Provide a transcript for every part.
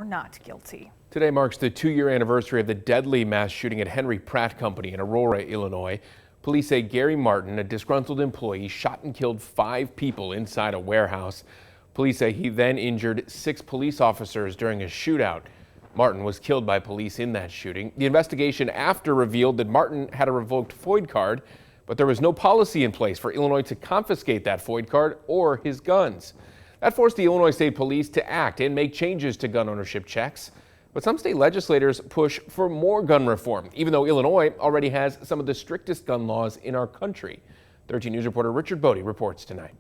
Are not guilty. Today marks the 2-year anniversary of the deadly mass shooting at Henry Pratt Company in Aurora, Illinois. Police say Gary Martin, a disgruntled employee, shot and killed 5 people inside a warehouse. Police say he then injured 6 police officers during a shootout. Martin was killed by police in that shooting. The investigation after revealed that Martin had a revoked FOID card, but there was no policy in place for Illinois to confiscate that FOID card or his guns. That forced the Illinois State Police to act and make changes to gun ownership checks. But some state legislators push for more gun reform, even though Illinois already has some of the strictest gun laws in our country. 13 News reporter Richard Bodie reports tonight.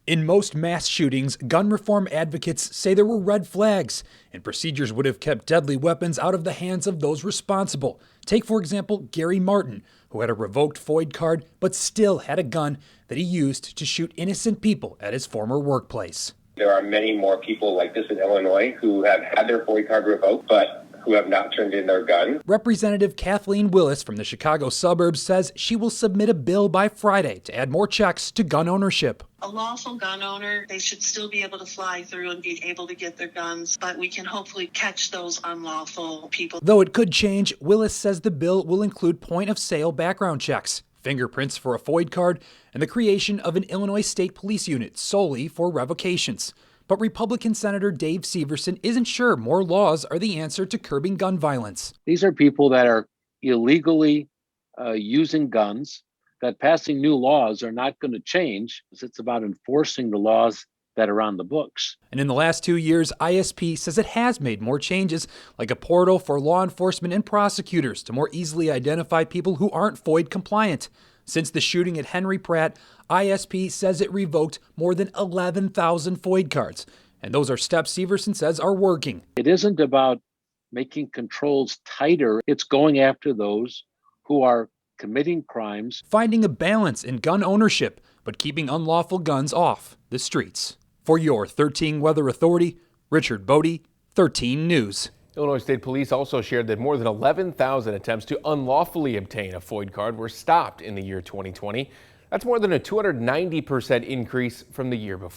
In most mass shootings, gun reform advocates say there were red flags, and procedures would have kept deadly weapons out of the hands of those responsible. Take, for example, Gary Martin, who had a revoked FOID card but still had a gun that he used to shoot innocent people at his former workplace. There are many more people like this in Illinois who have had their FOID card revoked, but who have not turned in their gun. Representative Kathleen Willis from the Chicago suburbs says she will submit a bill by Friday to add more checks to gun ownership. A lawful gun owner, they should still be able to fly through and be able to get their guns, but we can hopefully catch those unlawful people. Though it could change, Willis says the bill will include point-of-sale background checks, fingerprints for a FOID card, and the creation of an Illinois State Police unit solely for revocations. But Republican Senator Dave Severson isn't sure more laws are the answer to curbing gun violence. These are people that are illegally using guns, that passing new laws are not going to change. It's about enforcing the laws that are on the books. And in the last 2 years, ISP says it has made more changes, like a portal for law enforcement and prosecutors to more easily identify people who aren't FOID compliant. Since the shooting at Henry Pratt, ISP says it revoked more than 11,000 FOID cards. And those are steps Severson says are working. It isn't about making controls tighter. It's going after those who are committing crimes. Finding a balance in gun ownership, but keeping unlawful guns off the streets. For your 13 Weather Authority, Richard Bodie, 13 News. Illinois State Police also shared that more than 11,000 attempts to unlawfully obtain a FOID card were stopped in the year 2020. That's more than a 290% increase from the year before.